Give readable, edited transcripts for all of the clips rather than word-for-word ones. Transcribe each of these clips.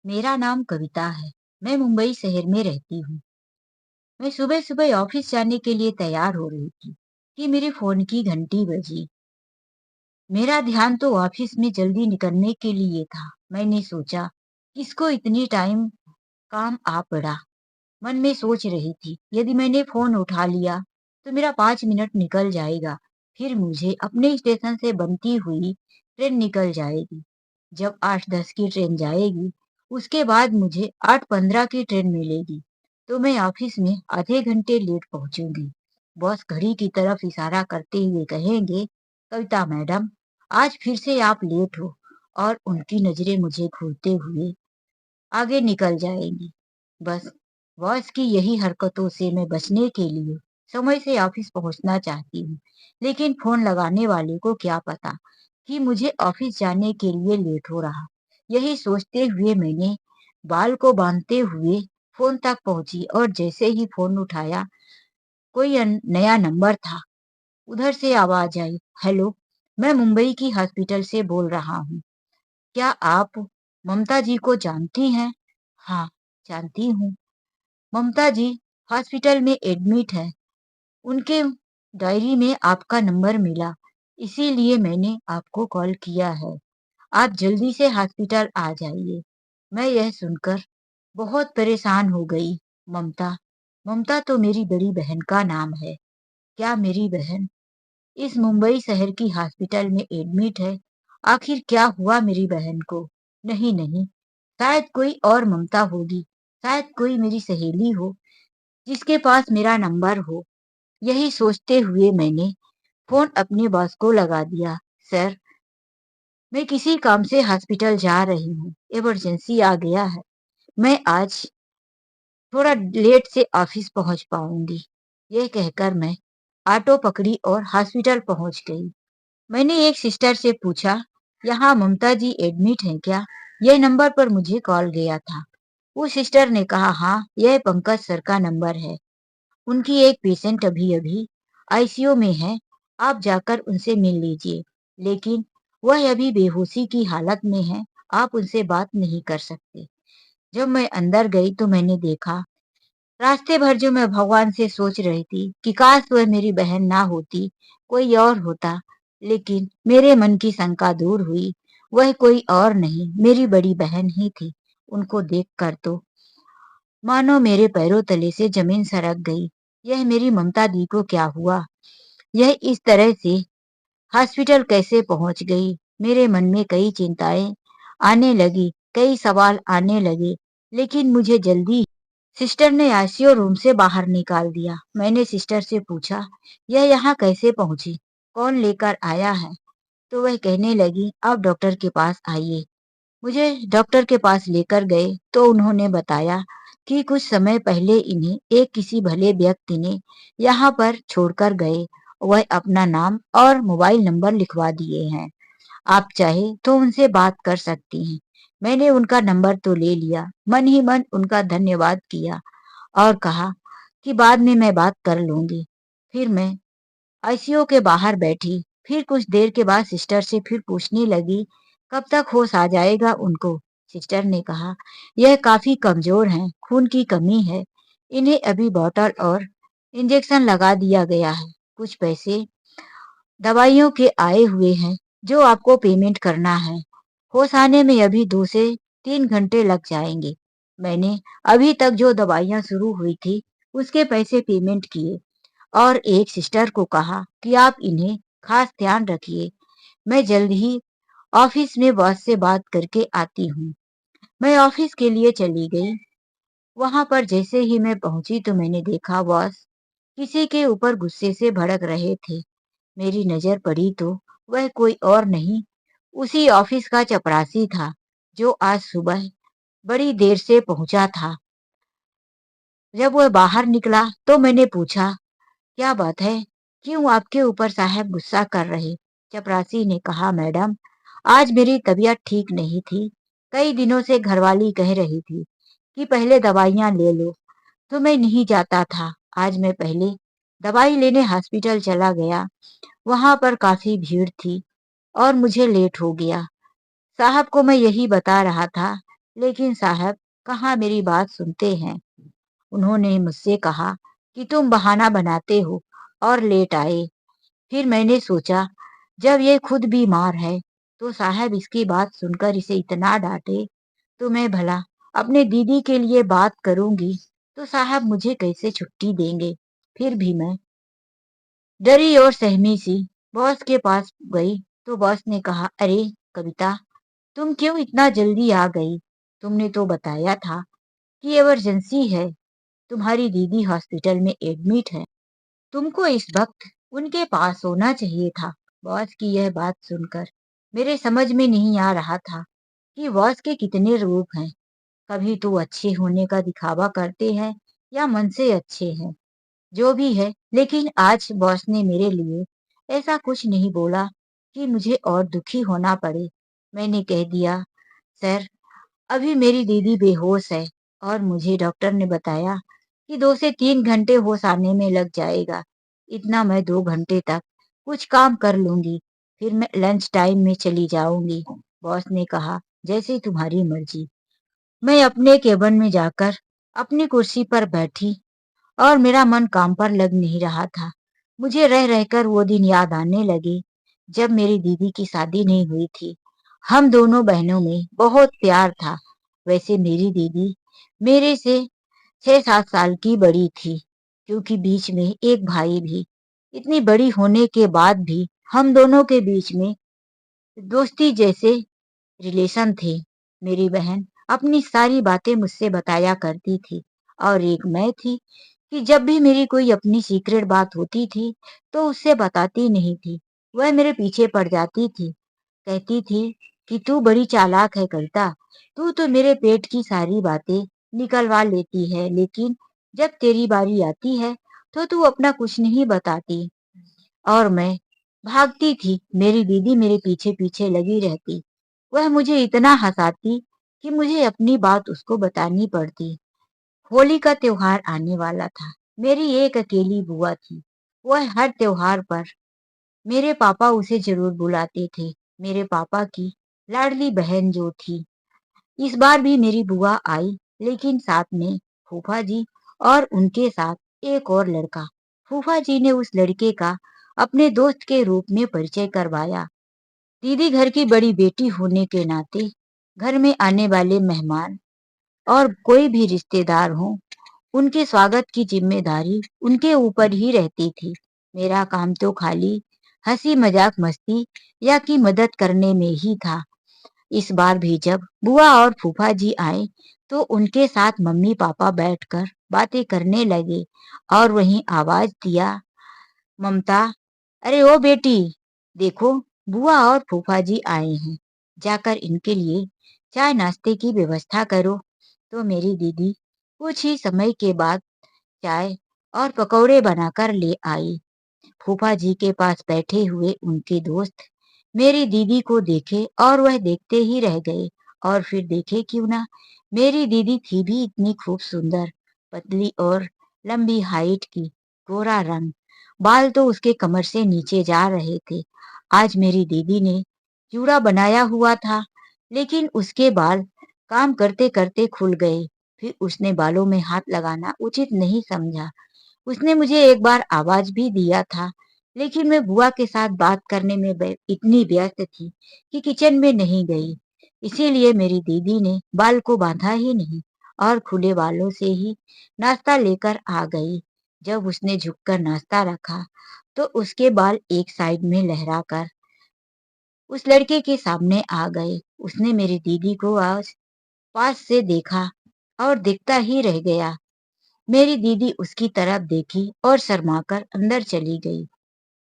मेरा नाम कविता है। मैं मुंबई शहर में रहती हूँ। मैं सुबह सुबह ऑफिस जाने के लिए तैयार हो रही थी कि मेरे फोन की घंटी बजी। मेरा ध्यान तो ऑफिस में जल्दी निकलने के लिए था। मैंने सोचा, किसको इतनी टाइम काम आ पड़ा। मन में सोच रही थी, यदि मैंने फोन उठा लिया तो मेरा 5 मिनट निकल जाएगा। फिर मुझे अपने स्टेशन से बनती हुई ट्रेन निकल जाएगी। जब 8:10 की ट्रेन जाएगी, उसके बाद मुझे 8:15 की ट्रेन मिलेगी। तो मैं ऑफिस में आधे घंटे लेट पहुंचूंगी। बॉस घड़ी की तरफ इशारा करते हुए कहेंगे, कविता मैडम, आज फिर से आप लेट हो। और उनकी नजरें मुझे घूरते हुए आगे निकल जाएंगी। बस बॉस की यही हरकतों से मैं बचने के लिए समय से ऑफिस पहुंचना चाहती हूँ। लेकिन फोन लगाने वाले को क्या पता कि मुझे ऑफिस जाने के लिए लेट हो रहा। यही सोचते हुए मैंने बाल को बांधते हुए फोन तक पहुंची और जैसे ही फोन उठाया, कोई नया नंबर था। उधर से आवाज आई, हेलो, मैं मुंबई की हॉस्पिटल से बोल रहा हूँ। क्या आप ममता जी को जानती हैं? हाँ, जानती हूँ। ममता जी हॉस्पिटल में एडमिट है। उनके डायरी में आपका नंबर मिला, इसीलिए मैंने आपको कॉल किया है। आप जल्दी से हॉस्पिटल आ जाइए। मैं यह सुनकर बहुत परेशान हो गई। ममता, ममता तो मेरी बड़ी बहन का नाम है। क्या मेरी बहन इस मुंबई शहर की हॉस्पिटल में एडमिट है? आखिर क्या हुआ मेरी बहन को? नहीं नहीं, शायद कोई और ममता होगी। शायद कोई मेरी सहेली हो जिसके पास मेरा नंबर हो। यही सोचते हुए मैंने फोन अपने बॉस को लगा दिया। सर, मैं किसी काम से हॉस्पिटल जा रही हूँ। इमरजेंसी आ गया है। मैं आज थोड़ा लेट से ऑफिस पहुंच पाऊंगी। यह कहकर मैं ऑटो पकड़ी और हॉस्पिटल पहुंच गई। मैंने एक सिस्टर से पूछा, यहाँ ममता जी एडमिट हैं क्या? यह नंबर पर मुझे कॉल गया था। वो सिस्टर ने कहा, हाँ, यह पंकज सर का नंबर है। उनकी एक पेशेंट अभी अभी आईसीयू में है। आप जाकर उनसे मिल लीजिए। लेकिन वह अभी बेहोशी की हालत में है। आप उनसे बात नहीं कर सकते। जब मैं अंदर गई तो मैंने देखा, रास्ते भर जो मैं भगवान से सोच रही थी कि काश वह मेरी बहन ना होती, कोई और होता। लेकिन मेरे मन की शंका दूर हुई। वह कोई और नहीं, मेरी बड़ी बहन ही थी। उनको देखकर तो मानो मेरे पैरों तले से जमीन सरक गई। यह मेरी ममता दी को क्या हुआ? यह इस तरह से हॉस्पिटल कैसे पहुंच गई? मेरे मन में कई चिंताएं आने लगी, कई सवाल आने लगे। लेकिन मुझे जल्दी सिस्टर ने आईसीयू रूम से बाहर निकाल दिया। मैंने सिस्टर से पूछा, यह यहाँ कैसे पहुंची? कौन लेकर आया है? तो वह कहने लगी, आप डॉक्टर के पास आइए। मुझे डॉक्टर के पास लेकर गए तो उन्होंने बताया कि कुछ समय पहले इन्हें एक किसी भले व्यक्ति ने यहाँ पर छोड़कर गए। वह अपना नाम और मोबाइल नंबर लिखवा दिए हैं। आप चाहे तो उनसे बात कर सकती हैं। मैंने उनका नंबर तो ले लिया। मन ही मन उनका धन्यवाद किया और कहा कि बाद में मैं बात कर लूंगी। फिर मैं आईसीयू के बाहर बैठी। फिर कुछ देर के बाद सिस्टर से फिर पूछने लगी, कब तक होश आ जाएगा उनको? सिस्टर ने कहा, यह काफी कमजोर हैं, खून की कमी है। इन्हें अभी बॉटल और इंजेक्शन लगा दिया गया है। कुछ पैसे दवाइयों के आए हुए हैं जो आपको पेमेंट करना है। होश आने में अभी 2 से 3 घंटे लग जाएंगे। मैंने अभी तक जो दवाइयां शुरू हुई थी उसके पैसे पेमेंट किए और एक सिस्टर को कहा कि आप इन्हें खास ध्यान रखिए। मैं जल्द ही ऑफिस में बॉस से बात करके आती हूँ। मैं ऑफिस के लिए चली गई। वहां पर जैसे ही मैं पहुंची तो मैंने देखा बॉस किसी के ऊपर गुस्से से भड़क रहे थे। मेरी नजर पड़ी तो वह कोई और नहीं, उसी ऑफिस का चपरासी था जो आज सुबह बड़ी देर से पहुंचा था। जब वह बाहर निकला तो मैंने पूछा, क्या बात है? क्यों आपके ऊपर साहब गुस्सा कर रहे? चपरासी ने कहा, मैडम, आज मेरी तबीयत ठीक नहीं थी। कई दिनों से घरवाली कह रही थी कि पहले दवाइयां ले लो, तो मैं नहीं जाता था। आज मैं पहले दवाई लेने हॉस्पिटल चला गया। वहां पर काफी भीड़ थी और मुझे लेट हो गया। साहब को मैं यही बता रहा था लेकिन साहब कहाँ मेरी बात सुनते हैं। उन्होंने मुझसे कहा कि तुम बहाना बनाते हो और लेट आए। फिर मैंने सोचा जब ये खुद बीमार है तो साहब इसकी बात सुनकर इसे इतना डांटे तो मैं भला अपने दीदी के लिए बात करूंगी तो साहब मुझे कैसे छुट्टी देंगे। फिर भी मैं डरी और सहमी सी बॉस के पास गई तो बॉस ने कहा, अरे कविता, तुम क्यों इतना जल्दी आ गई? तुमने तो बताया था कि इमरजेंसी है, तुम्हारी दीदी हॉस्पिटल में एडमिट है, तुमको इस वक्त उनके पास होना चाहिए था। बॉस की यह बात सुनकर मेरे समझ में नहीं आ रहा था कि बॉस के कितने रूप हैं। कभी तो अच्छे होने का दिखावा करते हैं या मन से अच्छे हैं, जो भी है। लेकिन आज बॉस ने मेरे लिए ऐसा कुछ नहीं बोला कि मुझे और दुखी होना पड़े। मैंने कह दिया, सर, अभी मेरी दीदी बेहोश है और मुझे डॉक्टर ने बताया कि 2 से 3 घंटे होश आने में लग जाएगा। इतना मैं 2 घंटे तक कुछ काम कर लूंगी, फिर मैं लंच टाइम में चली जाऊंगी। बॉस ने कहा, जैसे तुम्हारी मर्जी। मैं अपने केबिन में जाकर अपनी कुर्सी पर बैठी और मेरा मन काम पर लग नहीं रहा था। मुझे रह रहकर वो दिन याद आने लगे जब मेरी दीदी की शादी नहीं हुई थी। हम दोनों बहनों में बहुत प्यार था। वैसे मेरी दीदी मेरे से 6-7 साल की बड़ी थी, क्योंकि बीच में एक भाई भी। इतनी बड़ी होने के बाद भी हम दोनों के बीच में दोस्ती जैसे रिलेशन थे। मेरी बहन अपनी सारी बातें मुझसे बताया करती थी और एक मैं थी कि जब भी मेरी कोई अपनी सीक्रेट बात होती थी तो उससे बताती नहीं थी। वह मेरे पीछे पड़ जाती थी, कहती थी कि तू बड़ी चालाक है कविता, तू तो मेरे पेट की सारी बातें निकलवा लेती है, लेकिन जब तेरी बारी आती है तो तू अपना कुछ नहीं बताती। और मैं भागती थी, मेरी दीदी मेरे पीछे पीछे लगी रहती। वह मुझे इतना हंसाती कि मुझे अपनी बात उसको बतानी पड़ती। होली का त्योहार आने वाला था। मेरी एक अकेली बुआ थी। वह हर त्योहार पर मेरे पापा उसे जरूर बुलाते थे। मेरे पापा की लाडली बहन जो थी। इस बार भी मेरी बुआ आई, लेकिन साथ में फूफा जी और उनके साथ एक और लड़का। फूफा जी ने उस लड़के का अपने दोस्त के रूप में परिचय करवाया। दीदी घर की बड़ी बेटी होने के नाते घर में आने वाले मेहमान और कोई भी रिश्तेदार हो, उनके स्वागत की जिम्मेदारी उनके ऊपर ही रहती थी। मेरा काम तो खाली हंसी मजाक मस्ती या की मदद करने में ही था। इस बार भी जब बुआ और फूफा जी आए तो उनके साथ मम्मी पापा बैठकर बातें करने लगे और वहीं आवाज दिया, ममता, अरे ओ बेटी, देखो बुआ और फूफा जी आए हैं, जाकर इनके लिए चाय नाश्ते की व्यवस्था करो। तो मेरी दीदी कुछ ही समय के बाद चाय और पकौड़े बनाकर ले आई। फूफा जी के पास बैठे हुए उनके दोस्त मेरी दीदी को देखे और वह देखते ही रह गए। और फिर देखे क्यों ना, मेरी दीदी थी भी इतनी खूब सुंदर, पतली और लंबी हाइट की, गोरा रंग, बाल तो उसके कमर से नीचे जा रहे थे। आज मेरी दीदी ने जूड़ा बनाया हुआ था, लेकिन उसके बाल काम करते करते खुल गए। फिर उसने बालों में हाथ लगाना उचित नहीं समझा। उसने मुझे एक बार आवाज भी दिया था, लेकिन मैं बुआ के साथ बात करने में इतनी व्यस्त थी कि किचन में नहीं गई। इसीलिए मेरी दीदी ने बाल को बांधा ही नहीं और खुले बालों से ही नाश्ता लेकर आ गई। जब उसने झुककर नाश्ता रखा तो उसके बाल एक साइड में लहराकर उस लड़के के सामने आ गए। उसने मेरी दीदी को आज पास से देखा और देखता ही रह गया। मेरी दीदी उसकी तरफ देखी और शर्माकर अंदर चली गई।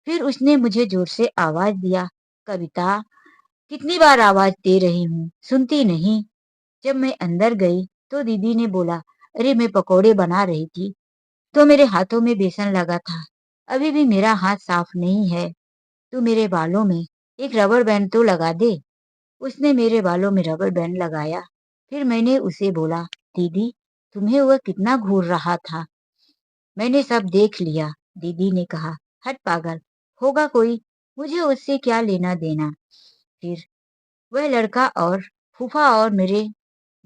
फिर उसने मुझे जोर से आवाज दिया, कविता, कितनी बार आवाज दे रही हूँ, सुनती नहीं? जब मैं अंदर गई तो दीदी ने बोला, अरे मैं पकोड़े बना रही थी तो मेरे हाथों में बेसन लगा था, अभी भी मेरा हाथ साफ नहीं है, तू मेरे बालों में एक रबर बैंड तो लगा दे। उसने मेरे बालों में रबर बैंड लगाया। फिर मैंने उसे बोला, दीदी, तुम्हें वह कितना घूर रहा था, मैंने सब देख लिया। दीदी ने कहा, हट पागल, होगा कोई, मुझे उससे क्या लेना देना। फिर वह लड़का और फूफा और मेरे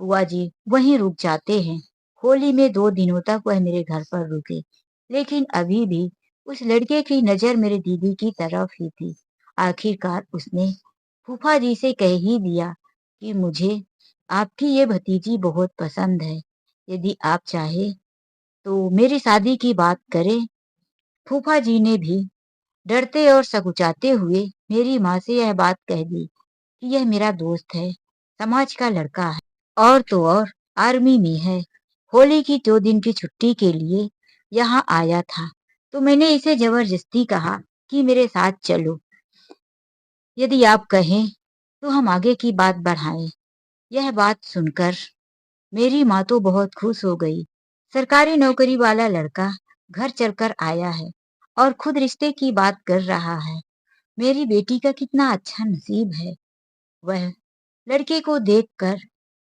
बुआ जी वहीं रुक जाते हैं। होली में 2 दिनों तक वह मेरे घर पर रुके, लेकिन अभी भी उस लड़के की नज़र मेरी दीदी की तरफ ही थी। आखिरकार उसने फूफा जी से कह ही दिया कि मुझे आपकी ये भतीजी बहुत पसंद है। यदि आप चाहें तो मेरी शादी की बात करें। फूफा जी ने भी डरते और सकुचाते हुए मेरी माँ से यह बात कह दी कि यह मेरा दोस्त है, समाज का लड़का है और तो और आर्मी में है। होली की 2 दिन की छुट्टी के लिए यहाँ आया था, तो मैंने इसे जबरदस्ती कहा कि मेरे साथ चलो। यदि आप कहें तो हम आगे की बात बढ़ाएं। यह बात सुनकर मेरी माँ तो बहुत खुश हो गई। सरकारी नौकरी वाला लड़का घर चलकर आया है और खुद रिश्ते की बात कर रहा है। मेरी बेटी का कितना अच्छा नसीब है। वह लड़के को देखकर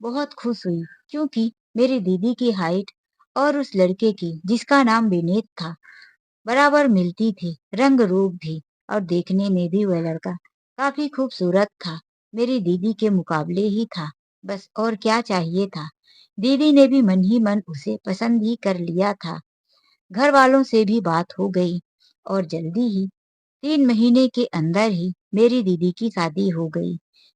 बहुत खुश हुई, क्योंकि मेरी दीदी की हाइट और उस लड़के की, जिसका नाम विनीत था, बराबर मिलती थी। रंग रूप भी और देखने में भी वह लड़का काफी खूबसूरत था। मेरी दीदी के मुकाबले ही था। बस और क्या चाहिए था। दीदी ने भी मन ही मन उसे पसंद ही कर लिया था। घर वालों से भी बात हो गई और जल्दी ही 3 महीने के अंदर ही मेरी दीदी की शादी हो गई।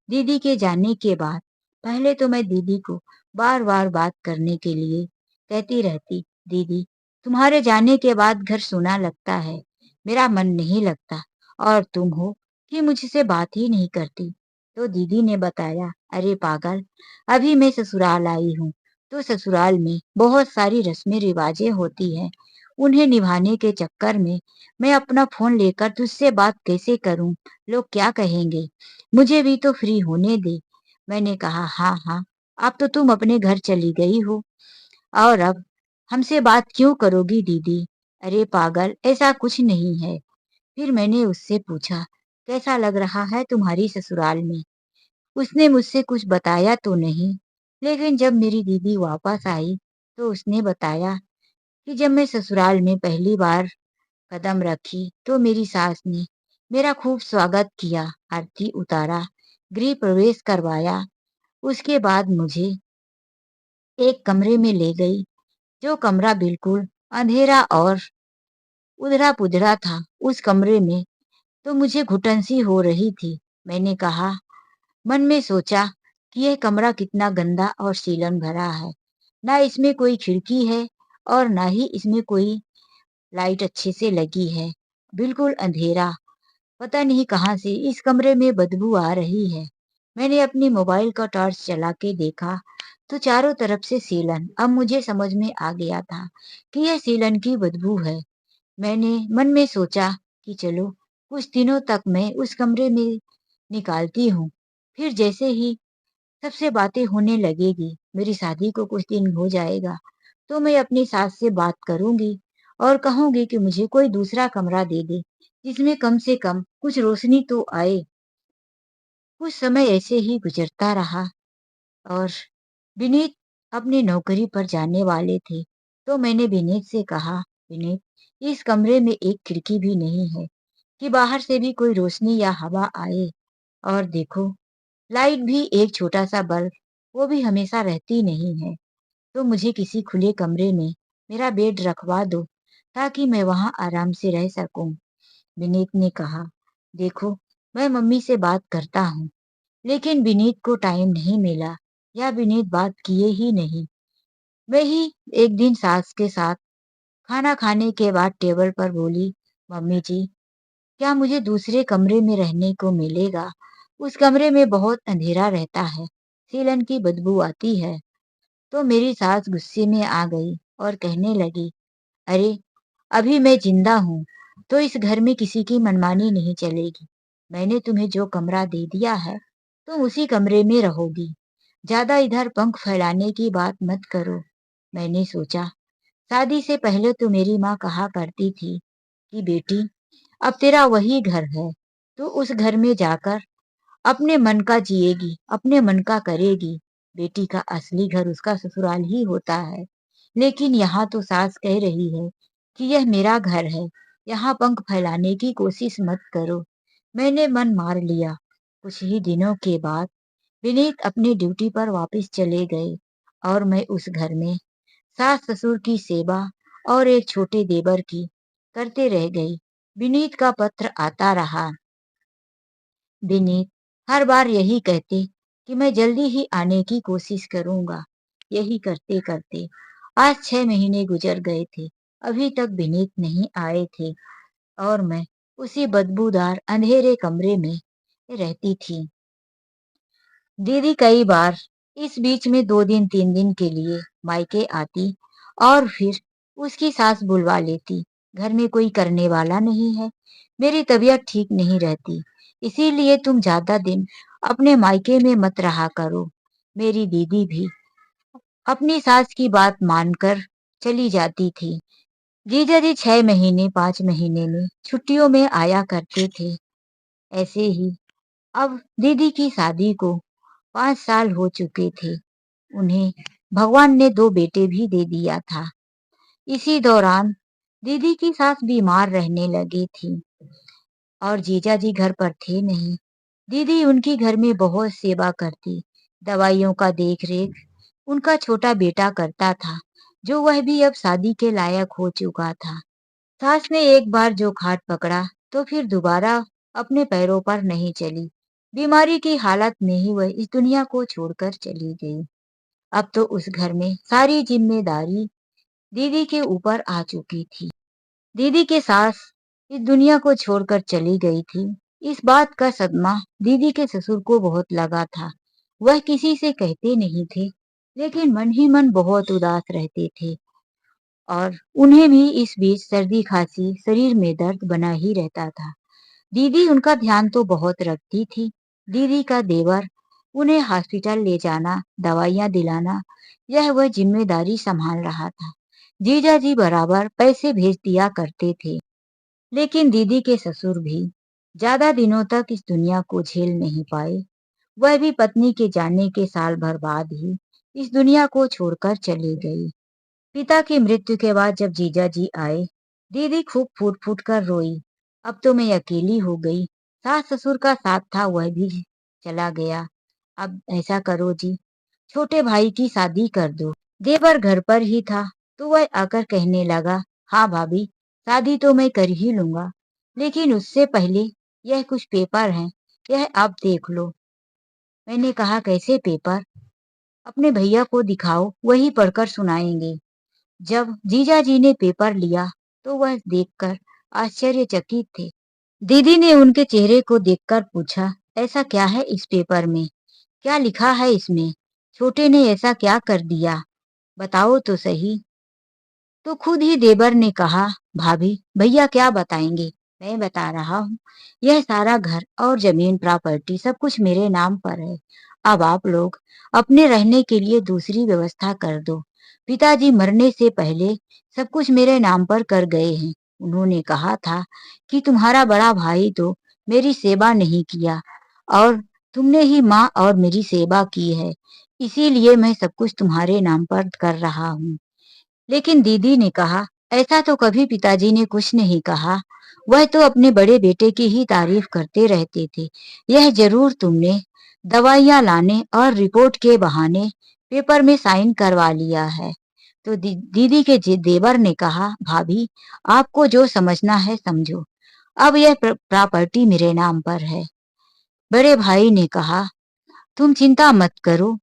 दीदी के जाने के बाद पहले तो मैं दीदी को बार बार बात करने के लिए कहती रहती, दीदी तुम्हारे जाने के बाद घर सूना लगता है, मेरा मन नहीं लगता, और तुम हो कि मुझसे बात ही नहीं करती। तो दीदी ने बताया, अरे पागल, अभी मैं ससुराल आई हूँ, तो ससुराल में बहुत सारी रस्में रिवाजें होती हैं। उन्हें निभाने के चक्कर में मैं अपना फोन लेकर तुझसे बात कैसे करूं? लोग क्या कहेंगे? मुझे भी तो फ्री होने दे। मैंने कहा, हाँ हाँ, अब तो तुम अपने घर चली गई हो और अब हमसे बात क्यों करोगी दीदी? अरे पागल, ऐसा कुछ नहीं है। फिर मैंने उससे पूछा, कैसा लग रहा है तुम्हारी ससुराल में? उसने मुझसे कुछ बताया तो नहीं, लेकिन जब मेरी दीदी वापस आई तो उसने बताया कि जब मैं ससुराल में पहली बार कदम रखी तो मेरी सास ने मेरा खूब स्वागत किया, आरती उतारा, गृह प्रवेश करवाया। उसके बाद मुझे एक कमरे में ले गई, जो कमरा बिल्कुल अंधेरा और उधड़ा पुधड़ा था। उस कमरे में तो मुझे घुटन सी हो रही थी। मैंने कहा, मन में सोचा कि यह कमरा कितना गंदा और सीलन भरा है। ना इसमें कोई खिड़की है और ना ही इसमें कोई लाइट अच्छे से लगी है। बिल्कुल अंधेरा। पता नहीं कहाँ से इस कमरे में बदबू आ रही है। मैंने अपनी मोबाइल का टॉर्च चला के देखा तो चारों तरफ से सीलन। अब मुझे समझ में आ गया था कि यह सीलन की बदबू है। मैंने मन में सोचा कि चलो कुछ दिनों तक मैं उस कमरे में निकालती हूँ। फिर जैसे ही सबसे बातें होने लगेगी, मेरी शादी को कुछ दिन हो जाएगा, तो मैं अपनी सास से बात करूंगी और कहूंगी कि मुझे कोई दूसरा कमरा दे दे, जिसमें कम से कम कुछ रोशनी तो आए। कुछ समय ऐसे ही गुजरता रहा और विनीत अपनी नौकरी पर जाने वाले थे। तो मैंने विनीत से कहा, विनीत, इस कमरे में एक खिड़की भी नहीं है कि बाहर से भी कोई रोशनी या हवा आए। और देखो, लाइट भी एक छोटा सा बल्ब, वो भी हमेशा रहती नहीं है। तो मुझे किसी खुले कमरे में मेरा बेड रखवा दो, ताकि मैं वहां आराम से रह सकूं। विनीत ने कहा, देखो, मैं मम्मी से बात करता हूँ, लेकिन विनीत को टाइम नहीं मिला या विनीत बात किए ही नहीं। मैं ही एक दिन सास के साथ खाना खाने के बाद टेबल पर बोली, मम्मी जी, क्या मुझे दूसरे कमरे में रहने को मिलेगा? उस कमरे में बहुत अंधेरा रहता है, सीलन की बदबू आती है। तो मेरी सास गुस्से में आ गई और कहने लगी, अरे, अभी मैं जिंदा हूँ तो इस घर में किसी की मनमानी नहीं चलेगी। मैंने तुम्हें जो कमरा दे दिया है, तुम उसी कमरे में रहोगी। ज्यादा इधर पंख फैलाने की बात मत करो। मैंने सोचा, शादी से पहले तो मेरी माँ कहा करती थी कि बेटी, अब तेरा वही घर है, तो उस घर में जाकर अपने मन का जिएगी, अपने मन का करेगी। बेटी का असली घर उसका ससुराल ही होता है। लेकिन यहाँ तो सास कह रही है कि यह मेरा घर है, यहाँ पंख फैलाने की कोशिश मत करो। मैंने मन मार लिया। कुछ ही दिनों के बाद विनीत अपनी ड्यूटी पर वापस चले गए और मैं उस घर में सास ससुर की सेवा और एक छोटे देवर की करते रह गई। विनीत का पत्र आता रहा। विनीत हर बार यही कहते कि मैं जल्दी ही आने की कोशिश करूंगा। यही करते करते आज 6 महीने गुजर गए थे। अभी तक विनीत नहीं आए थे और मैं उसी बदबूदार अंधेरे कमरे में रहती थी। दीदी कई बार इस बीच में 2 दिन 3 दिन के लिए मायके आती और फिर उसकी सास बुलवा लेती। घर में कोई करने वाला नहीं है, मेरी तबीयत ठीक नहीं रहती, इसीलिए तुम ज्यादा दिन अपने मायके में मत रहा करो। मेरी दीदी भी अपनी सास की बात मानकर चली जाती थी। जीजा जी 6 महीने 5 महीने में छुट्टियों में आया करते थे। ऐसे ही अब दीदी की शादी को 5 साल हो चुके थे। उन्हें भगवान ने 2 बेटे भी दे दिया था। इसी दौरान दीदी की सास बीमार रहने लगी थी और जीजा जी घर पर थे नहीं। दीदी उनकी घर में बहुत सेवा करती, दवाइयों का देख रेख उनका छोटा बेटा करता था, जो वह भी अब शादी के लायक हो चुका था। सास ने एक बार जो खाट पकड़ा तो फिर दोबारा अपने पैरों पर नहीं चली। बीमारी की हालत में ही वह इस दुनिया को छोड़कर चली गई। अब तो उस घर में सारी जिम्मेदारी दीदी के ऊपर आ चुकी थी। दीदी के सास इस दुनिया को छोड़कर चली गई थी। इस बात का सदमा दीदी के ससुर को बहुत लगा था। वह किसी से कहते नहीं थे, लेकिन मन ही मन बहुत उदास रहते थे और उन्हें भी इस बीच सर्दी खांसी शरीर में दर्द बना ही रहता था। दीदी उनका ध्यान तो बहुत रखती थी। दीदी का देवर उन्हें हॉस्पिटल ले जाना, दवाइयां दिलाना, यह वह जिम्मेदारी संभाल रहा था। जीजा जी बराबर पैसे भेज दिया करते थे, लेकिन दीदी के ससुर भी ज्यादा दिनों तक इस दुनिया को झेल नहीं पाए। वह भी पत्नी के जाने के साल भर बाद ही इस दुनिया को छोड़कर चले गई। पिता की मृत्यु के बाद जब जीजा जी आए, दीदी खूब फूट फूट कर रोई। अब तो मैं अकेली हो गई, सास ससुर का साथ था वह भी चला गया। अब ऐसा करो जी, छोटे भाई की शादी कर दो। देवर घर पर ही था तो वह आकर कहने लगा, हाँ भाभी, शादी तो मैं कर ही लूंगा, लेकिन उससे पहले यह कुछ पेपर हैं, यह आप देख लो। मैंने कहा, कैसे पेपर? अपने भैया को दिखाओ, वही पढ़कर सुनाएंगे। जब जीजा जी ने पेपर लिया तो वह देखकर आश्चर्यचकित थे। दीदी ने उनके चेहरे को देखकर पूछा, ऐसा क्या है इस पेपर में? क्या लिखा है इसमें? छोटे ने ऐसा क्या कर दिया? बताओ तो सही। तो खुद ही देवर ने कहा, भाभी भैया क्या बताएंगे, मैं बता रहा हूँ। यह सारा घर और जमीन प्रॉपर्टी सब कुछ मेरे नाम पर है। अब आप लोग अपने रहने के लिए दूसरी व्यवस्था कर दो। पिताजी मरने से पहले सब कुछ मेरे नाम पर कर गए हैं। उन्होंने कहा था कि तुम्हारा बड़ा भाई तो मेरी सेवा नहीं किया और तुमने ही माँ और मेरी सेवा की है, इसीलिए मैं सब कुछ तुम्हारे नाम पर कर रहा हूँ। लेकिन दीदी ने कहा, ऐसा तो कभी पिताजी ने कुछ नहीं कहा। वह तो अपने बड़े बेटे की ही तारीफ करते रहते थे। यह जरूर तुमने दवाइयां लाने और रिपोर्ट के बहाने पेपर में साइन करवा लिया है। तो दीदी के देवर ने कहा, भाभी आपको जो समझना है समझो। अब यह प्रॉपर्टी मेरे नाम पर है। बड़े भाई ने कहा, तुम चिंता मत करो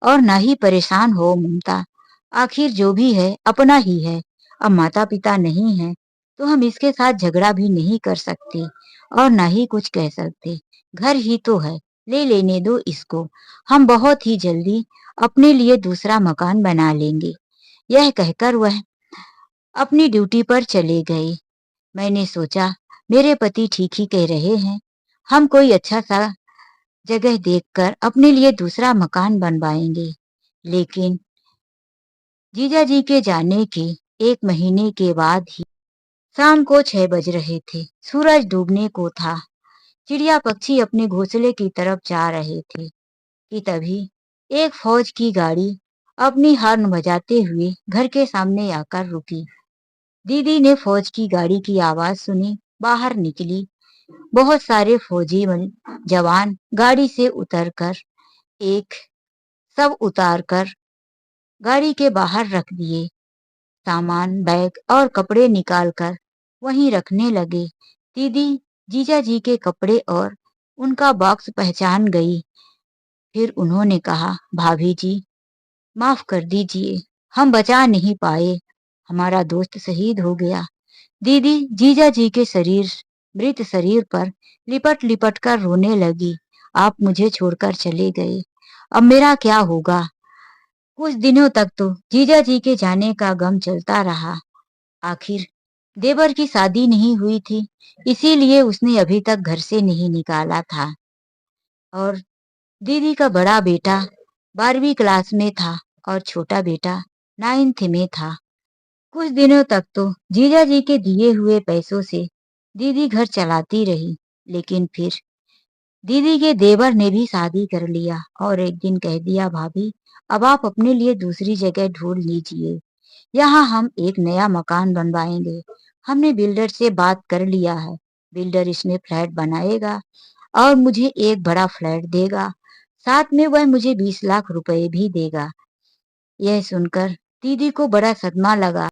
और ना ही परेशान हो ममता। आखिर जो भी है अपना ही है। अब माता पिता नहीं है तो हम इसके साथ झगड़ा भी नहीं कर सकते और ना ही कुछ कह सकते। घर ही तो है, ले लेने दो इसको। हम बहुत ही जल्दी अपने लिए दूसरा मकान बना लेंगे। यह कहकर वह अपनी ड्यूटी पर चले गए। मैंने सोचा, मेरे पति ठीक ही कह रहे हैं। हम कोई अच्छा सा जगह देखकर अपने लिए दूसरा मकान बनवाएंगे। लेकिन जीजा जी के जाने के 1 महीने के बाद ही शाम को 6 बज रहे थे। सूरज डूबने को था। चिड़िया पक्षी अपने घोंसले की तरफ जा रहे थे कि तभी एक फौज की गाड़ी अपनी हॉर्न बजाते हुए घर के सामने आकर रुकी। दीदी ने फौज की गाड़ी की आवाज सुनी, बाहर निकली। बहुत सारे फौजी जवान गाड़ी से उतरकर एक सब उतार कर गाड़ी के बाहर रख दिए। सामान, बैग और कपड़े निकालकर वहीं रखने लगे। दीदी जीजा जी के कपड़े और उनका बॉक्स पहचान गई। फिर उन्होंने कहा, भाभी जी माफ कर दीजिए, हम बचा नहीं पाए, हमारा दोस्त शहीद हो गया। दीदी जीजा जी के मृत शरीर पर लिपट लिपट कर रोने लगी। आप मुझे छोड़कर चले गए, अब मेरा क्या होगा। कुछ दिनों तक तो जीजा जी के जाने का गम चलता रहा। आखिर देवर की शादी नहीं हुई थी, इसीलिए उसने अभी तक घर से नहीं निकाला था। और दीदी का बड़ा बेटा 12वीं क्लास में था और छोटा बेटा 9th में था। कुछ दिनों तक तो जीजा जी के दिए हुए पैसों से दीदी घर चलाती रही, लेकिन फिर दीदी के देवर ने भी शादी कर लिया और एक दिन कह दिया, भाभी अब आप अपने लिए दूसरी जगह ढूंढ लीजिए, यहाँ हम एक नया मकान बनवाएंगे। हमने बिल्डर से बात कर लिया है, बिल्डर इसमें फ्लैट बनाएगा और मुझे एक बड़ा फ्लैट देगा, साथ में वह मुझे 20 लाख रुपए भी देगा। यह सुनकर दीदी को बड़ा सदमा लगा,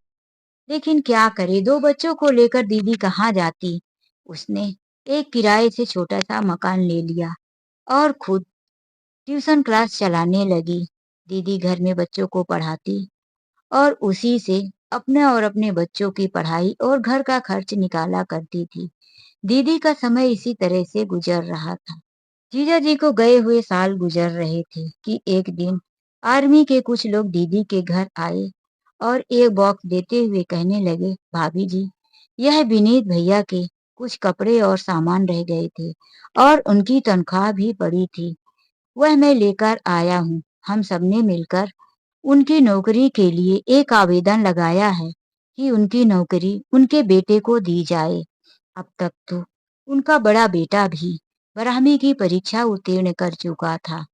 लेकिन क्या करे, दो बच्चों को लेकर दीदी कहाँ जाती। उसने एक किराए से छोटा सा मकान ले लिया और खुद ट्यूशन क्लास चलाने लगी। दीदी घर में बच्चों को पढ़ाती और उसी से अपने और अपने बच्चों की पढ़ाई और घर का खर्च निकाला करती थी। दीदी का समय इसी तरह से गुजर रहा था। जीजा जी को गए हुए साल गुजर रहे थे कि एक दिन आर्मी के कुछ लोग दीदी के घर आए और एक बॉक्स देते हुए कहने लगे, भाभी जी यह विनीत भैया के कुछ कपड़े और सामान रह गए थे और उनकी तनख्वाह भी पड़ी थी, वह मैं लेकर आया हूँ। हम सबने मिलकर उनकी नौकरी के लिए एक आवेदन लगाया है कि उनकी नौकरी उनके बेटे को दी जाए। अब तक तो उनका बड़ा बेटा भी 12वीं की परीक्षा उत्तीर्ण कर चुका था।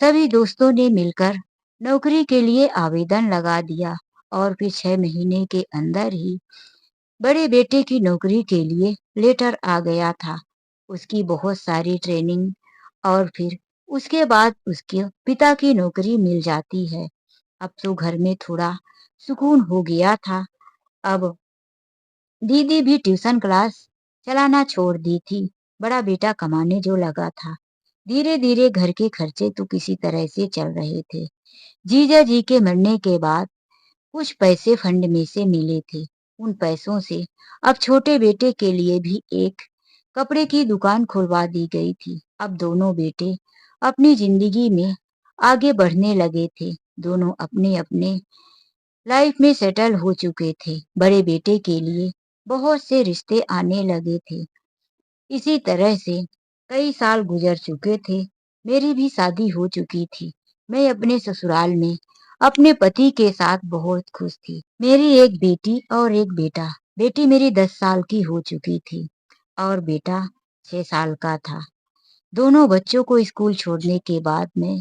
सभी दोस्तों ने मिलकर नौकरी के लिए आवेदन लगा दिया और फिर 6 महीने के अंदर ही बड़े बेटे की नौकरी के लिए लेटर आ गया था। उसकी बहुत सारी ट्रेनिंग और फिर उसके बाद उसके पिता की नौकरी मिल जाती है। अब तो घर में थोड़ा सुकून हो गया था। अब दीदी भी ट्यूशन क्लास चलाना छोड़ दी थी। बड़ा बेटा कमाने जो लगा था। धीरे धीरे घर के खर्चे तो किसी तरह से चल रहे थे। जीजा जी के मरने के बाद कुछ पैसे फंड में से मिले थे। उन पैसों से अब छोटे बेटे के लिए भी एक कपड़े की दुकान खुलवा दी गई थी। अब दोनों बेटे अपनी जिंदगी में आगे बढ़ने लगे थे। दोनों अपने अपने लाइफ में सेटल हो चुके थे। बड़े बेटे के लिए बहुत से रिश्ते आने लगे थे। इसी तरह से कई साल गुजर चुके थे। मेरी भी शादी हो चुकी थी। मैं अपने ससुराल में अपने पति के साथ बहुत खुश थी। मेरी एक बेटी और एक बेटा। बेटी मेरी 10 साल की हो चुकी थी और बेटा 6 साल का था। दोनों बच्चों को स्कूल छोड़ने के बाद मैं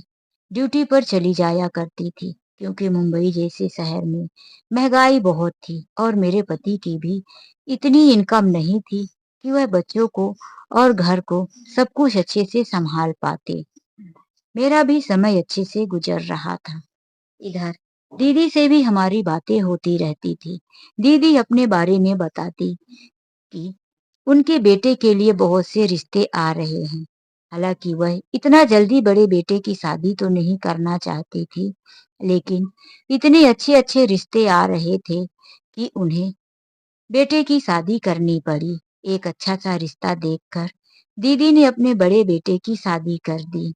ड्यूटी पर चली जाया करती थी, क्योंकि मुंबई जैसे शहर में महंगाई बहुत थी और मेरे पति की भी इतनी इनकम नहीं थी कि वह बच्चों को और घर को सब कुछ अच्छे से संभाल पाते। मेरा भी समय अच्छे से गुजर रहा था। इधर दीदी से भी हमारी बातें होती रहती थी। दीदी अपने बारे में बताती कि उनके बेटे के लिए बहुत से रिश्ते आ रहे हैं। हालांकि वह इतना जल्दी बड़े बेटे की शादी तो नहीं करना चाहती थी, लेकिन इतने अच्छे अच्छे रिश्ते आ रहे थे कि उन्हें बेटे की शादी करनी पड़ी। एक अच्छा सा रिश्ता देखकर दीदी ने अपने बड़े बेटे की शादी कर दी।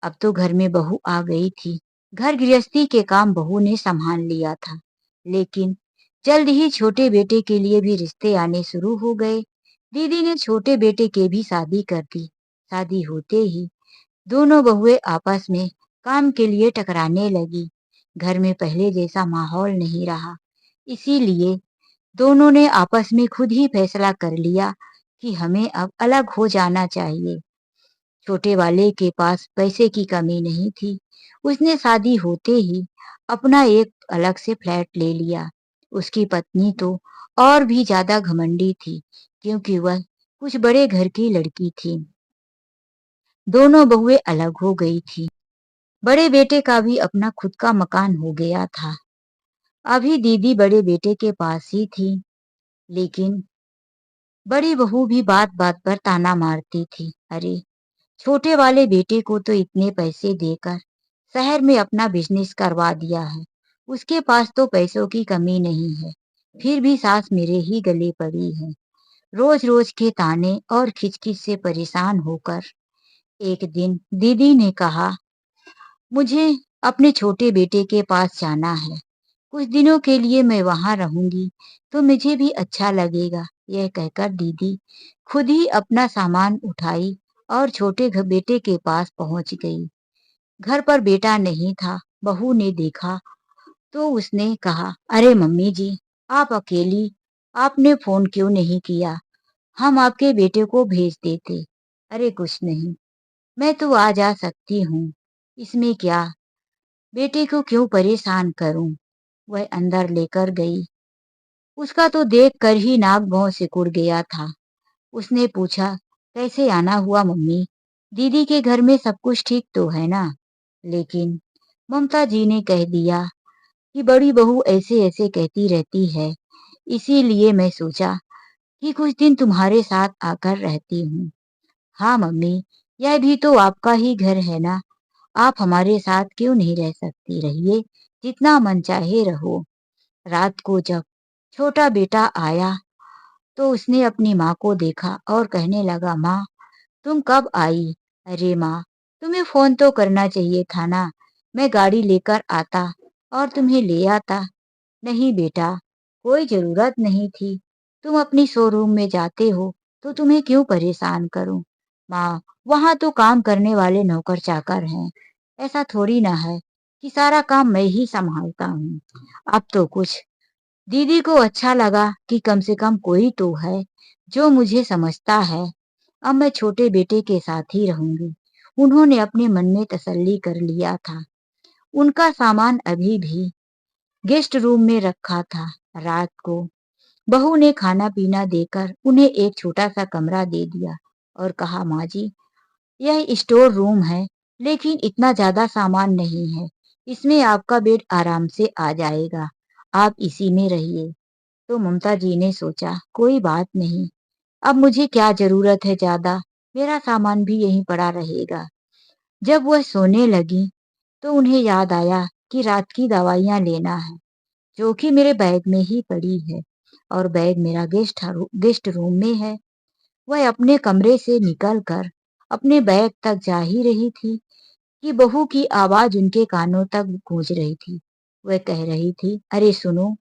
अब तो घर में बहू आ गई थी। घर गृहस्थी के काम बहू ने संभाल लिया था, लेकिन जल्द ही छोटे बेटे के लिए भी रिश्ते आने शुरू हो गए। दीदी ने छोटे बेटे के भी शादी कर दी। शादी होते ही दोनों बहुएं आपस में काम के लिए टकराने लगी। घर में पहले जैसा माहौल नहीं रहा, इसीलिए दोनों ने आपस में खुद ही फैसला कर लिया कि हमें अब अलग हो जाना चाहिए। छोटे वाले के पास पैसे की कमी नहीं थी। उसने शादी होते ही अपना एक अलग से फ्लैट ले लिया। उसकी पत्नी तो और भी ज्यादा घमंडी थी, क्योंकि वह कुछ बड़े घर की लड़की थी। दोनों बहुएं अलग हो गई थी। बड़े बेटे का भी अपना खुद का मकान हो गया था। अभी दीदी बड़े बेटे के पास ही थी, लेकिन बड़ी बहू भी बात बात पर ताना मारती थी। अरे, छोटे वाले बेटे को तो इतने पैसे देकर शहर में अपना बिजनेस करवा दिया है, उसके पास तो पैसों की कमी नहीं है, फिर भी सास मेरे ही गले पड़ी है। रोज रोज के ताने और खिचखिच से परेशान होकर एक दिन दीदी ने कहा, मुझे अपने छोटे बेटे के पास जाना है, कुछ दिनों के लिए मैं वहां रहूंगी तो मुझे भी अच्छा लगेगा। यह कहकर दीदी खुद ही अपना सामान उठाई और छोटे बेटे के पास पहुंच गई। घर पर बेटा नहीं था। बहू ने देखा तो उसने कहा, अरे मम्मी जी, आप अकेली, आपने फोन क्यों नहीं किया? हम आपके बेटे को भेज देते। अरे कुछ नहीं, मैं तो आ जा सकती हूँ, इसमें क्या, बेटे को क्यों परेशान करूं? वह अंदर लेकर गई। उसका तो देख कर ही नाक भौं सिकुड़ गया था। उसने पूछा, कैसे आना हुआ मम्मी? दीदी के घर में सब कुछ ठीक तो है ना? लेकिन ममता जी ने कह दिया कि बड़ी बहू ऐसे ऐसे कहती रहती है, इसीलिए मैं सोचा कि कुछ दिन तुम्हारे साथ आकर रहती हूँ। हाँ मम्मी, यह भी तो आपका ही घर है ना, आप हमारे साथ क्यों नहीं रह सकती? रहिए, जितना मन चाहे रहो। रात को जब छोटा बेटा आया तो उसने अपनी माँ को देखा और कहने लगा, माँ, तुम कब आई? अरे माँ, तुम्हें फोन तो करना चाहिए था ना, मैं गाड़ी लेकर आता और तुम्हें ले आता। नहीं बेटा, कोई जरूरत नहीं थी, तुम अपनी शोरूम में जाते हो तो तुम्हें क्यों परेशान करूं? माँ, वहां तो काम करने वाले नौकर चाकर हैं, ऐसा थोड़ी ना है कि सारा काम मैं ही संभालता हूँ। अब तो कुछ दीदी को अच्छा लगा कि कम से कम कोई तो है जो मुझे समझता है। अब मैं छोटे बेटे के साथ ही रहूंगी। उन्होंने अपने मन में तसल्ली कर लिया था। उनका सामान अभी भी गेस्ट रूम में रखा था। रात को बहू ने खाना पीना देकर उन्हें एक छोटा सा कमरा दे दिया और कहा, माँ जी, यह स्टोर रूम है, लेकिन इतना ज्यादा सामान नहीं है, इसमें आपका बेड आराम से आ जाएगा, आप इसी में रहिए। तो ममता जी ने सोचा, कोई बात नहीं, अब मुझे क्या जरूरत है ज्यादा, मेरा सामान भी यहीं पड़ा रहेगा। जब वह सोने लगी तो उन्हें याद आया कि रात की दवाइयां लेना है, जो कि मेरे बैग में ही पड़ी है, और बैग मेरा गेस्ट रूम में है। वह अपने कमरे से निकलकर अपने बैग तक जा ही रही थी कि बहू की आवाज उनके कानों तक गूंज रही थी। वह कह रही थी, अरे सुनो,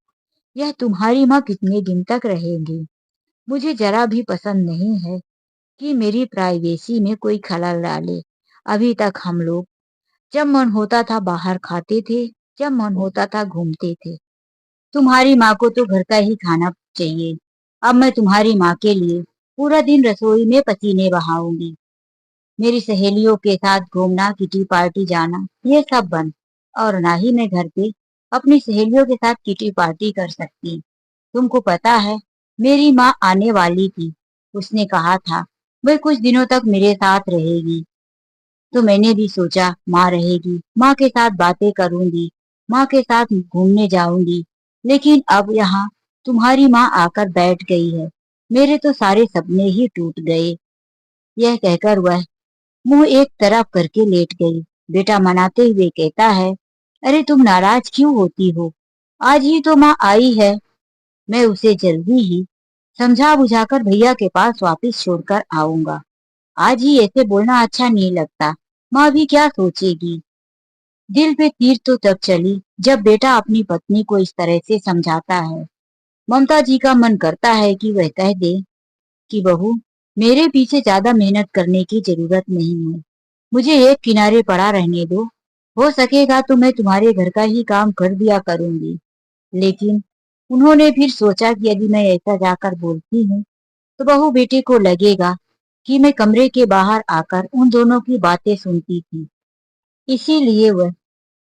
यह तुम्हारी माँ कितने दिन तक रहेगी? मुझे जरा भी पसंद नहीं है कि मेरी प्राइवेसी में कोई खलल डाले। अभी तक हम लोग जब मन होता था बाहर खाते थे, जब मन होता था घूमते थे। तुम्हारी माँ को तो घर का ही खाना चाहिए। अब मैं तुम्हारी माँ के लिए पूरा दिन रसोई में पसीने बहाऊंगी। मेरी सहेलियों के साथ घूमना, किटी पार्टी जाना, ये सब बंद। और ना ही मैं घर पे अपनी सहेलियों के साथ किटी पार्टी कर सकती। तुमको पता है, मेरी माँ आने वाली थी, उसने कहा था वह कुछ दिनों तक मेरे साथ रहेगी। तो मैंने भी सोचा, माँ रहेगी, माँ के साथ बातें करूंगी, माँ के साथ घूमने जाऊंगी। लेकिन अब यहाँ तुम्हारी माँ आकर बैठ गई है, मेरे तो सारे सपने ही टूट गए। यह कहकर वह मुंह एक तरफ करके लेट गई। बेटा मनाते हुए कहता है, अरे तुम नाराज क्यों होती हो? आज ही तो माँ आई है, मैं उसे जल्दी ही समझा बुझाकर भैया के पास वापस छोड़कर आऊंगा। आज ही ऐसे बोलना अच्छा नहीं लगता, माँ भी क्या सोचेगी। दिल पे तीर तो तब चली जब बेटा अपनी पत्नी को इस तरह से समझाता है। ममता जी का मन करता है कि वह कह दे कि बहू, मेरे पीछे ज्यादा मेहनत करने की जरूरत नहीं है, मुझे एक किनारे पड़ा रहने दो, हो सकेगा तो मैं तुम्हारे घर का ही काम कर दिया करूंगी। लेकिन उन्होंने फिर सोचा कि यदि मैं ऐसा जाकर बोलती हूँ तो बहू बेटे को लगेगा कि मैं कमरे के बाहर आकर उन दोनों की बातें सुनती थी। इसीलिए वह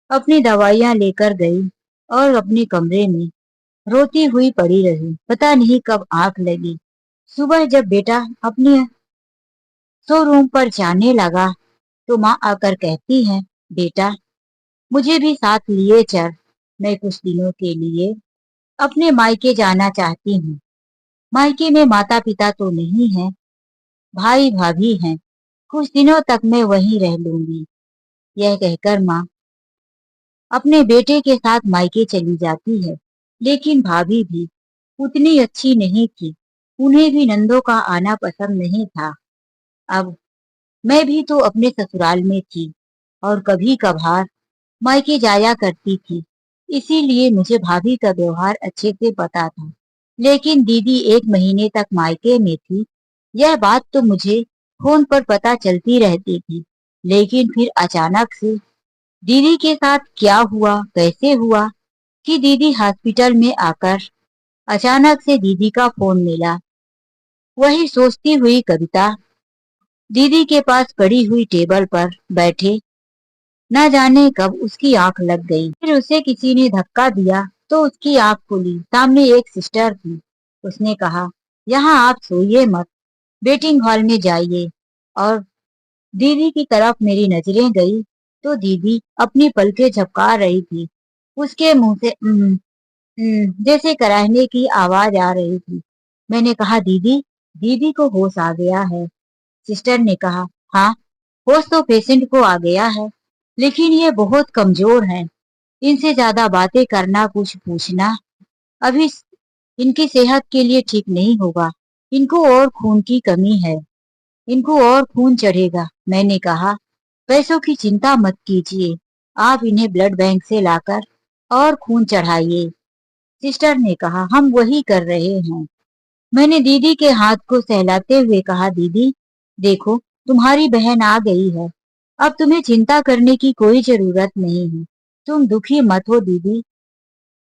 अपनी दवाइयां लेकर गई और अपने कमरे में रोती हुई पड़ी रही। पता नहीं कब आंख लगी। सुबह जब बेटा अपने शोरूम पर जाने लगा तो माँ आकर कहती है, बेटा मुझे भी साथ लिए चल, मैं कुछ दिनों के लिए अपने मायके जाना चाहती हूँ। मायके में माता पिता तो नहीं है, भाई भाभी हैं, कुछ दिनों तक मैं वहीं रह लूंगी। यह कहकर माँ अपने बेटे के साथ मायके चली जाती है। लेकिन भाभी भी उतनी अच्छी नहीं थी, उन्हें भी नंदों का आना पसंद नहीं था। अब मैं भी तो अपने ससुराल में थी और कभी कभार मायके जाया करती थी, इसीलिए मुझे भाभी का व्यवहार अच्छे से पता था। लेकिन दीदी 1 महीने तक मायके में थी, यह बात तो मुझे फोन पर पता चलती रहती थी। लेकिन फिर अचानक से दीदी के साथ क्या हुआ, कैसे हुआ कि दीदी हॉस्पिटल में आकर अचानक से दीदी का फोन मिला। वही सोचती हुई कविता दीदी के पास पड़ी हुई टेबल पर बैठे न जाने कब उसकी आंख लग गई। फिर उसे किसी ने धक्का दिया तो उसकी आंख खुली। सामने एक सिस्टर थी। उसने कहा, यहाँ आप सोइए मत, वेटिंग हॉल में जाइए। और दीदी की तरफ मेरी नजरें गई तो दीदी अपनी पलकें झपका रही थी। उसके मुंह से जैसे कराहने की आवाज आ रही थी। मैंने कहा, दीदी दीदी को होश आ गया है। सिस्टर ने कहा, हाँ होश तो पेशेंट को आ गया है, लेकिन ये बहुत कमजोर हैं। इनसे ज्यादा बातें करना, कुछ पूछना अभी इनकी सेहत के लिए ठीक नहीं होगा। इनको और खून की कमी है, इनको और खून चढ़ेगा। मैंने कहा, पैसों की चिंता मत कीजिए, आप इन्हें ब्लड बैंक से लाकर और खून चढ़ाइए। सिस्टर ने कहा, हम वही कर रहे हैं। मैंने दीदी के हाथ को सहलाते हुए कहा, दीदी देखो तुम्हारी बहन आ गई है, अब तुम्हें चिंता करने की कोई जरूरत नहीं है। तुम दुखी मत हो दीदी,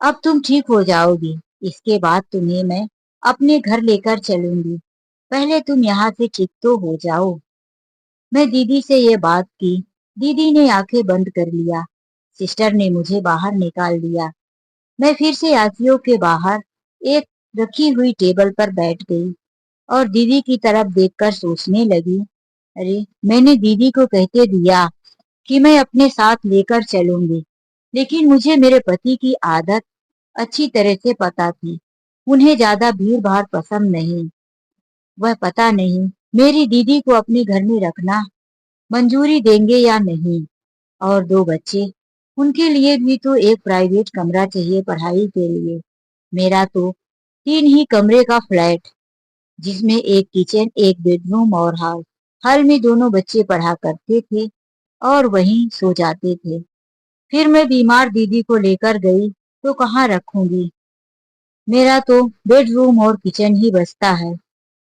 अब तुम ठीक हो जाओगी। इसके बाद तुम्हें मैं अपने घर लेकर चलूंगी, पहले तुम यहाँ से ठीक तो हो जाओ। मैं दीदी से ये बात की। दीदी ने आंखें बंद कर लिया। सिस्टर ने मुझे बाहर निकाल दिया। मैं फिर से आंखियों के बाहर एक रखी हुई टेबल पर बैठ गई और दीदी की तरफ देखकर सोचने लगी, अरे मैंने दीदी को कहते दिया कि मैं अपने साथ लेकर चलूंगी, लेकिन मुझे मेरे पति की आदत अच्छी तरह से पता थी। उन्हें ज्यादा भीड़ भाड़ पसंद नहीं। वह पता नहीं मेरी दीदी को अपने घर में रखना मंजूरी देंगे या नहीं। और 2 बच्चे, उनके लिए भी तो एक प्राइवेट कमरा चाहिए पढ़ाई के लिए। मेरा तो 3 ही कमरे का फ्लैट, जिसमें एक किचन, एक बेडरूम और हॉल। हॉल में दोनों बच्चे पढ़ा करते थे और वहीं सो जाते थे। फिर मैं बीमार दीदी को लेकर गई तो कहाँ रखूंगी। मेरा तो बेडरूम और किचन ही बचता है।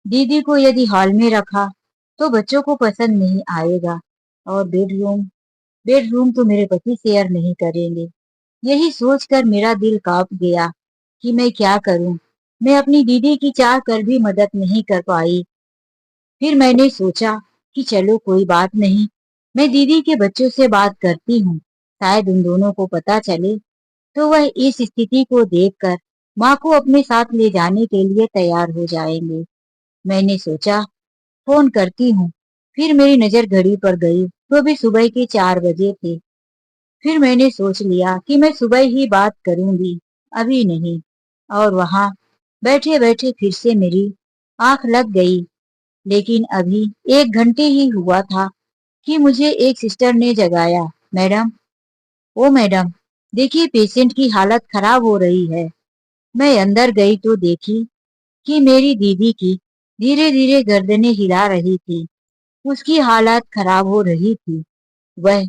दीदी को यदि हॉल में रखा तो बच्चों को पसंद नहीं आएगा, और बेडरूम बेडरूम तो मेरे पति शेयर नहीं करेंगे। यही सोचकर मेरा दिल कांप गया कि मैं क्या करूं। मैं अपनी दीदी की चाह कर भी मदद नहीं कर पाई। फिर मैंने सोचा कि चलो कोई बात नहीं, मैं दीदी के बच्चों से बात करती हूँ, शायद उन दोनों को पता चले तो वह इस स्थिति को देखकर माँ को अपने साथ ले जाने के लिए तैयार हो जाएंगे। मैंने सोचा फोन करती हूँ। फिर मेरी नजर घड़ी पर गई तो अभी सुबह के 4 बजे थे। फिर मैंने सोच लिया कि मैं सुबह ही बात करूंगी, अभी नहीं। और वहां बैठे बैठे फिर से मेरी आंख लग गई। लेकिन अभी 1 घंटे ही हुआ था कि मुझे एक सिस्टर ने जगाया। मैडम, ओ मैडम, देखिए पेशेंट की हालत खराब हो रही है। मैं अंदर गई तो देखी कि मेरी दीदी की धीरे धीरे गर्दनें हिला रही थी। उसकी हालत खराब हो रही थी। वह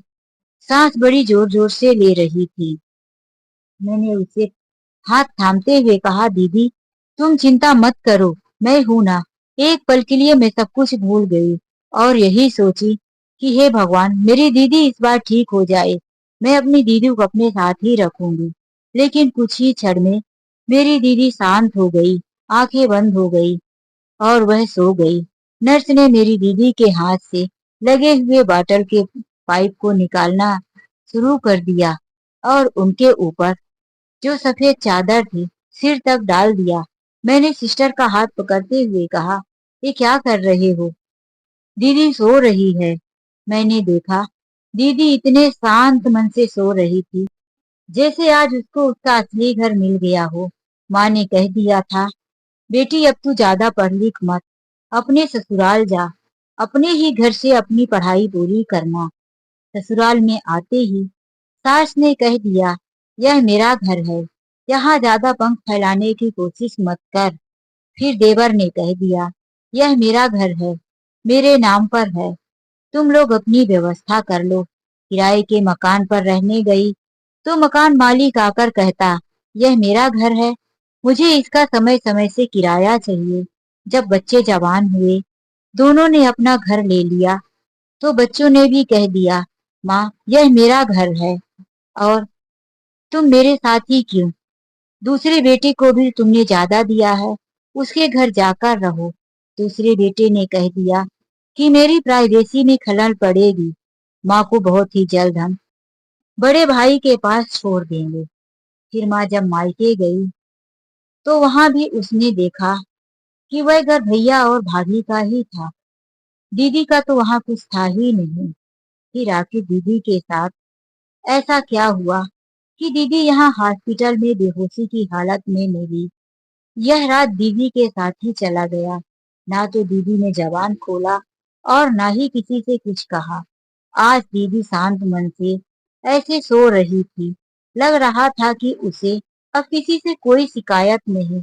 सांस बड़ी जोर जोर से ले रही थी। मैंने उसे हाथ थामते हुए कहा, दीदी तुम चिंता मत करो, मैं हूं ना। एक पल के लिए मैं सब कुछ भूल गई और यही सोची कि हे भगवान, मेरी दीदी इस बार ठीक हो जाए, मैं अपनी दीदी को अपने साथ ही रखूंगी। लेकिन कुछ ही क्षण में मेरी दीदी शांत हो गई, आंखें बंद हो गई और वह सो गई। नर्स ने मेरी दीदी के हाथ से लगे हुए बॉटल के पाइप को निकालना शुरू कर दिया और उनके ऊपर जो सफेद चादर थी सिर तक डाल दिया। मैंने सिस्टर का हाथ पकड़ते हुए कहा, ये क्या कर रहे हो? दीदी सो रही है। मैंने देखा दीदी इतने शांत मन से सो रही थी, जैसे आज उसको उसका असली घर मिल गया हो। माँ ने कह दिया था, बेटी अब तू ज्यादा पढ़ लिख मत, अपने ससुराल जा, अपने ही घर से अपनी पढ़ाई पूरी करना। ससुराल में आते ही सास ने कह दिया, यह मेरा घर है, यहाँ ज्यादा पंख फैलाने की कोशिश मत कर। फिर देवर ने कह दिया, यह मेरा घर है, मेरे नाम पर है, तुम लोग अपनी व्यवस्था कर लो। किराए के मकान पर रहने गई तो मकान मालिक आकर कहता, यह मेरा घर है, मुझे इसका समय समय से किराया चाहिए। जब बच्चे जवान हुए, दोनों ने अपना घर ले लिया, तो बच्चों ने भी कह दिया, माँ यह मेरा घर है और तुम मेरे साथ ही क्यों? दूसरे बेटे को भी तुमने ज्यादा दिया है, उसके घर जाकर रहो। दूसरे बेटे ने कह दिया कि मेरी प्राइवेसी में खलल पड़ेगी, माँ को बहुत ही जल्द हम बड़े भाई के पास छोड़ देंगे। फिर माँ जब मायके गई तो वहां भी उसने देखा कि वह घर भैया और भाभी का ही था, दीदी का तो वहां कुछ था ही नहीं। फिर आखिर दीदी के साथ ऐसा क्या हुआ कि दीदी यहाँ हॉस्पिटल में बेहोशी की हालत में मिली। यह रात दीदी के साथ ही चला गया। ना तो दीदी ने जबान खोला और ना ही किसी से कुछ कहा। आज दीदी शांत मन से ऐसे सो रही थी, लग रहा था कि उसे अब किसी से कोई शिकायत नहीं,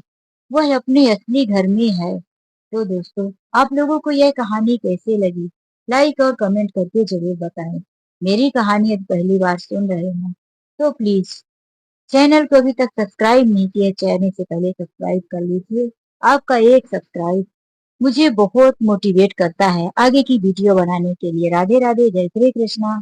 वह अपने असली घर में है। तो दोस्तों, आप लोगों को यह कहानी कैसे लगी? लाइक और कमेंट करके जरूर बताएं। मेरी कहानी अब पहली बार सुन रहे हैं तो प्लीज चैनल को अभी तक सब्सक्राइब नहीं किया, चैनल से पहले सब्सक्राइब कर लीजिए। आपका एक सब्सक्राइब मुझे बहुत मोटिवेट करता है आगे की वीडियो बनाने के लिए। राधे राधे, जय श्री कृष्णा।